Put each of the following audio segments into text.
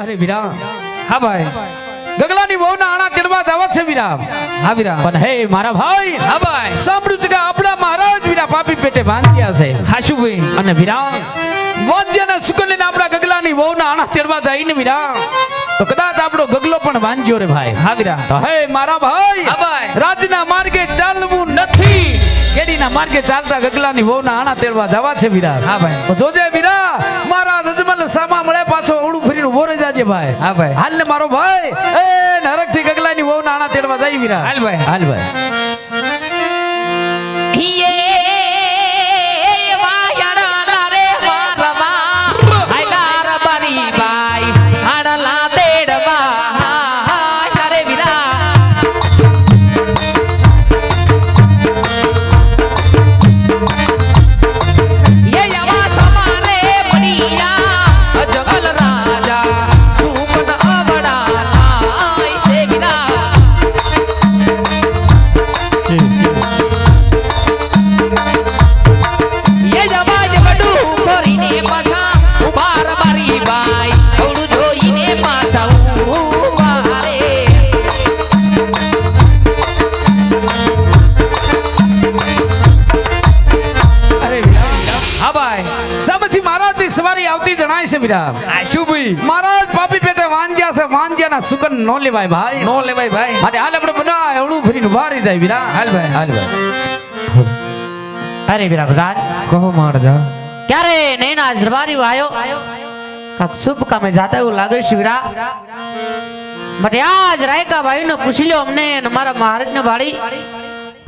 અરે વીરા, હા ભાઈ, ગગલાની વહુના આણા તેડવા જવા છે વીરા. હા વીરા, પણ હે મારા ભાઈ, હા ભાઈ, સાંભળ્યું છે કે આપણા મહારાજ વીરા પાપી પેટે બાંધ્યા છે. હાશું ભાઈ. અને વીરા, વાંધ્યાના સુકલીને આપણા ગગલાની વહુના આણા તેડવા જાય ને વીરા, તો કદાચ આપણો ગગલો પણ વાંજ્યો રે ભાઈ. હા વીરા, તો હે મારા ભાઈ, હા ભાઈ, રાજના માર્ગે ચાલવું નથી, કેડીના માર્ગે ચાલતા ગગલાની વહુના આણા તેડવા જવા છે વીરા. હા ભાઈ, તો જોજે વીરા, મારા રજમલ સામા મળે પાછો ઓળું ફરીને ઉભો રહી જાજે ભાઈ. હા ભાઈ, હાલ ને મારો ભાઈ, એ નરક થી ગગલાની વહુના આણા તેડવા જાય વીરા. હાલ ભાઈ, હાલ ભાઈ. મહારાજ પાપી પેટે વાંજ્યા છે, વાંજ્યાના સુકન નો લેવાય ભાઈ, નો લેવાય ભાઈ. માટે હાલ આપણે બધા એવડું ફરીને વારી જાય વીરા. હાલ ભાઈ, હાલ ભાઈ. અરે વીરા પ્રધાન, કહો મહારાજા. ક્યારે નૈના દરબારી વાયો કાક શુભ કામે જાતા એવું લાગે છે વીરા. માટે આજ રાયકા ભાઈ ને પૂછી લ્યો અમને અને મારા મહારાજ ને વાળી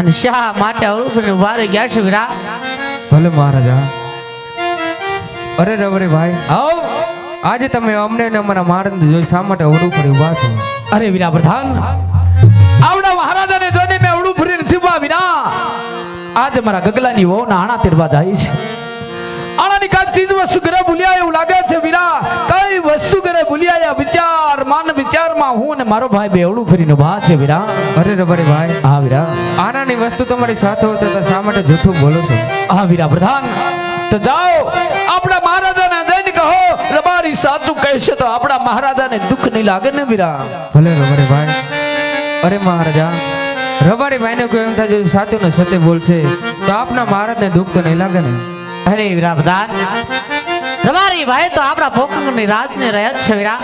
અને શા માટે અવળું ફરીને ઉભા રહી ગયા છે વીરા. ભલે મહારાજા. અરે રવરે ભાઈ, આવ આજે તમે અમને ને અમારા મહારાજ જોઈ શા માટે અવળું ફરી ઉભા છો? અરે વીરા પ્રધાન, આવડા મહારાજાને જોઈને મેં અવળું ફરી નથી ઉભા વીરા. આજે મારા ગગલાની વહુના આણા તેડવા જાય છે. આણાની કાંઈક ચીજ વસ્તુ ઘરે ભૂલ્યા એવું લાગે છે વીરા. કઈ વસ્તુ ઘરે ભૂલ્યા વિચાર માન વિચારમાં હું ને મારો ભાઈ બે અવળું ફરીને ઉભા છે વીરા. અરે રવરે ભાઈ, હા વીરા. આનાની વસ્તુ તમારી સાથે હોય તો શા માટે જૂઠું બોલો છો? હા વીરા પ્રધાન, તો જાઓ આપણા મહારાજાને જઈને કહો રબારી સાચું કહેશે તો આપણા મહારાજાને દુઃખ નહીં લાગે ને વીરા. ભલે રવરે ભાઈ. અરે મહારાજા, રબારી ભાઈને કોઈ એમ થાય જો સાચું ને સત્ય બોલશે તો આપના મહારાજને દુઃખ તો નહીં લાગે ને? અરે વીરા પ્રધાન, રબારી ભાઈ તો આપણા પોકંગની રાતને રહ્યા છે વીરા.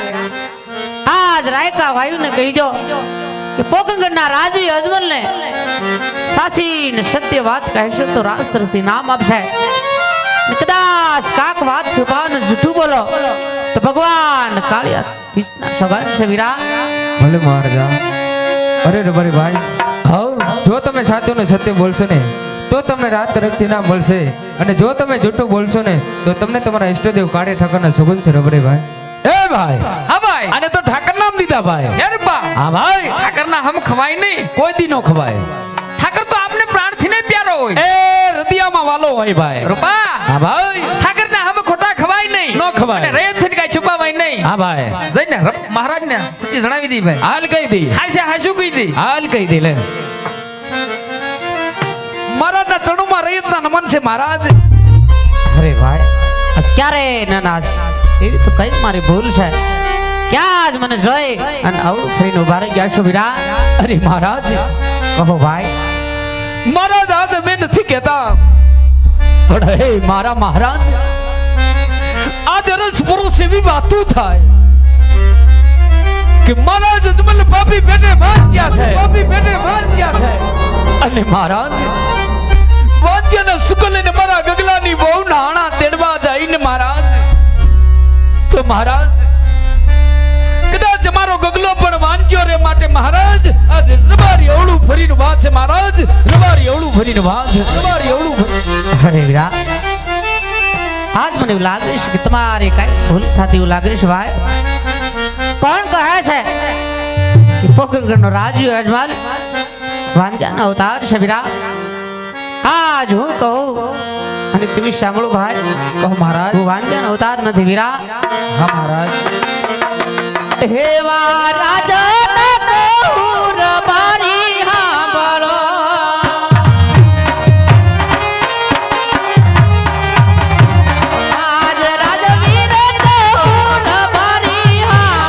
આજ રાયકા ભાઈ ને કહીજો કે પોકંગના રાજી અજમલ ને સાચી ને સત્ય વાત કહેશે તો રાષ્ટ્રથી નામ આપશે. કદાચ કાક વાત છુપાવને જૂઠું બોલો તો ભગવાન કાળિયા કૃષ્ણ સવાલ છે વીરા. ભલે મહારાજા. અરે રબારી ભાઈ, જો તમે સાચું ને સત્ય બોલશો ને તો તમને રાત તરફથી ના મળશે, અને જો તમે જૂઠું બોલશો ને તો તમને તમારા ઈષ્ટદેવ કાળે ઠાકરના સુગંધ છે રબારી ભાઈ. એ ભાઈ, હા ભાઈ, આને તો ઠાકર નામ દીધા ભાઈ. યાર બા, હા ભાઈ, ઠાકર ના હમ ખવાય નહીં, કોઈ દી નો ખવાય. ઠાકર તો આપને પ્રાણ થી ને પ્યારો હોય, એ હૃદયમાં વાલો હોય ભાઈ. રૂપા, હા ભાઈ, ઠાકર ના હમ ખોટા ખવાય નહીં, નો ખવાય, અને રેત થી કઈ છુપાવાય નહીં. હા ભાઈ, જઈને મહારાજ ને સત્ય જણાવી દી ભાઈ. હાલ કહી દી, હાશે હાશું કહી દી, હાલ કહી દી. લે મહારાજ ના ચણુમાં રેત ના નમન છે મહારાજ. અરે ભાઈ, આજ ક્યારે ના એવી તો કઈ મારી ભૂલ છે, ક્યાં જ મને જોઈ અને અવળું ફરીને ઉભા રહી ગયા છો વીરા. અરે મહારાજ, કહો ભાઈ. મહારાજ આજ મેં નથી કહેતા, પણ હે મારા મહારાજ, આજ રસ પુરુષ એવી વાતો થાય કે મહારાજ અજમલ પાપી પેટે વાંચ્યા છે, પાપી પેટે વાંચ્યા છે. અને મહારાજ વાંચ્યાના સુકલીને મારા ગગલાની બહુ નાણા તેડવા જઈને મહારાજ, તો મહારાજ કદાચ મારો ગગલો પણ વાંચ્યો રે. માટે મહારાજ આજ રબારી અવળું ફરીને વાત છે મહારાજ, રબારી અવળું ફરીને વાત છે, રબારી અવળું. અરે વીરા, આજ મને એવું લાગે છે કે તમારે કઈ ભૂલ થતી એવું લાગે છે ભાઈ. કોણ કહે છે કે પોકરણનો રાજી અજમલ વાંજાનો અવતાર છે વીરા? આજ હું કહું અને તમે સાંભળો ભાઈ. કહો મહારાજ. હું વાંજાનો અવતાર નથી વીરા. હા મહારાજ. હેવા રાજા રબારી હાંભળો, આજ રાજવીર કહું રબારી હાંભળો.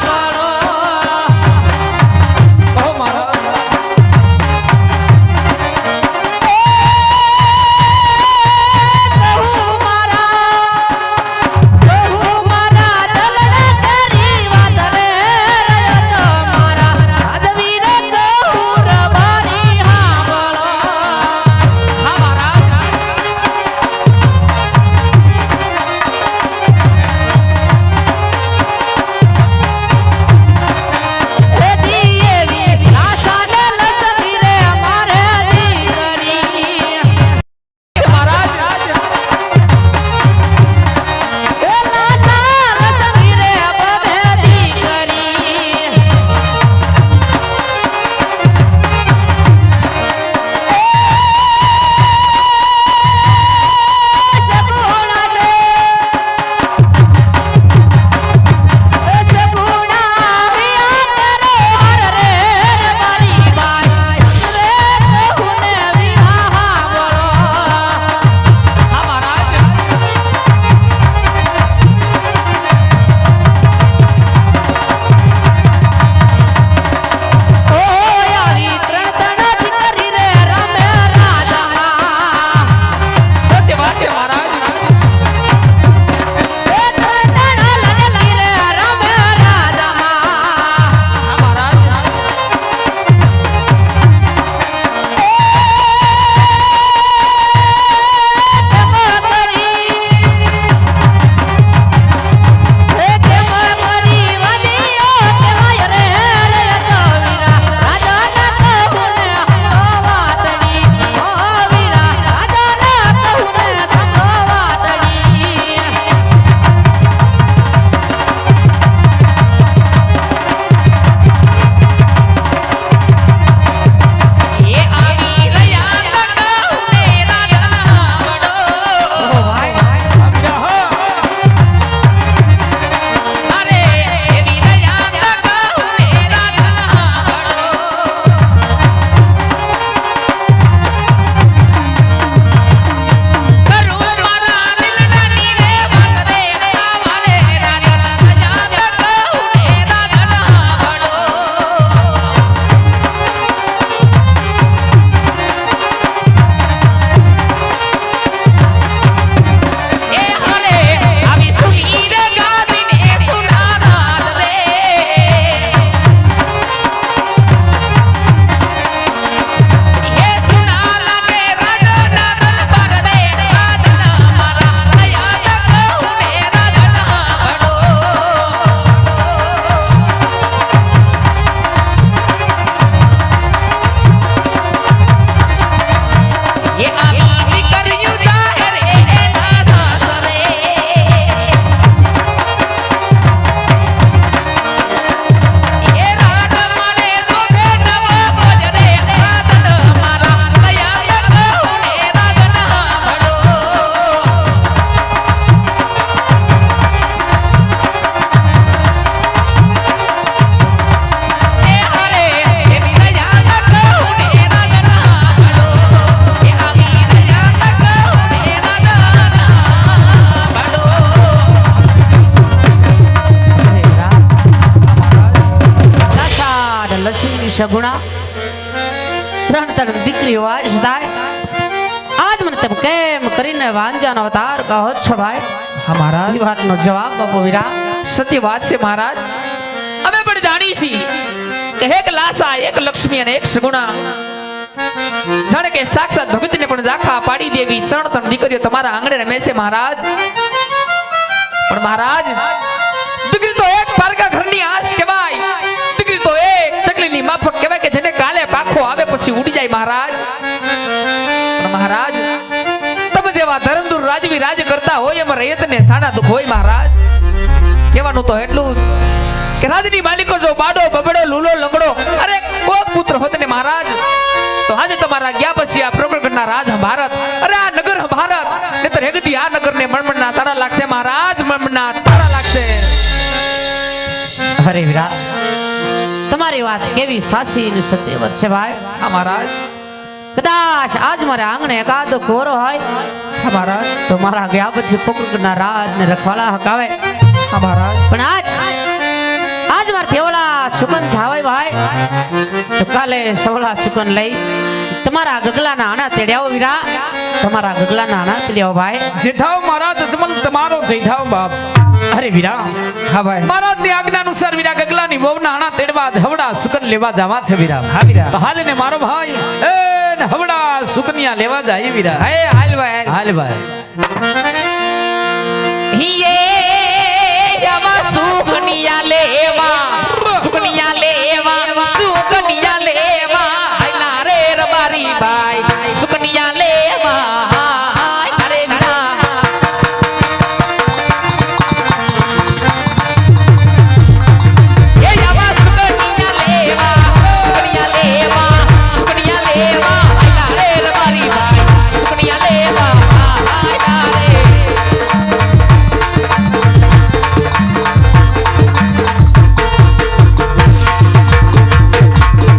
સગુણા ત્રણ દીકરીઓ આજ થાય આજ મને તમે કેમ કરીને વાંજાનો અવતાર કહો છો ભાઈ હા મહારાજ એ વાતનો જવાબ આપો વીરા સત્ય વાત છે મહારાજ અમે પણ જાણી છીએ કે એક લાસા એક લક્ષ્મી અને એક સગુણા જાણે કે સાક્ષાત ભગતને પણ ઝાંખા પાડી દેવી ત્રણ દીકરીઓ તમારા આંગણે રમે છે મહારાજ પણ મહારાજ દીકરી તો એક પારકા ઘરની આશ કહેવાય દીકરી તો એક ચકલીની માફક કહેવાય કે જેને કાલે પાખો આવે પછી ઉડી જાય મહારાજ પણ મહારાજ તમે જેવા ધરમદુર રાજવી રાજ કરતા હોય એમાં રૈયતને સાડા દુખ હોય મહારાજ કહેવાનું તો એટલું કે રાજની માલિકો જો બાડો બબડો લૂલો લંગડો અરે કોક પુત્ર હોત ને મહારાજ તો આજે તમારા ગયા પછી આ પ્રકૃતિના રાજ ભારત અરે આ નગર ભારત નહીતર હેગદી આ નગરને મણમણના તારા લાગશે મહારાજ મણમણના તારા લાગશે અરે વીરા તમારી વાત કેવી સાચી ને સત્યવત છે ભાઈ હા મહારાજ કદાચ આજ મારા આંગણે એકાદો કોરો હોય હા મહારાજ તો મારા ગયા પછી પોકરના રાજ ને રખવાલા હકાવે હા મહારાજ પણ આજ માર થેવલા સુગંધ થાવાય ભાઈ તો કાલે સવલા સુગંધ લઈ તમારા ગગલાના આણા તેડ્યાઓ વીરા તમારા ગગલાના આણા તેડ્યાઓ ભાઈ જેઠાવ મહારાજ અજમલ તમારો જયઠાવ બાપ અરે વીરા હા ભાઈ મહારાજની આજ્ઞા અનુસાર વીરા ગગલાની વહુના આણા તેડવા હવડા સુકન લેવા જવા છે વીરા હા વીરા તો હાલ ને મારો ભાઈ એ ને હવડા સુકનિયા લેવા જાય વીરા હે હાલ ભાઈ હાલ ભાઈ હિયે યવા સુખનિયા લે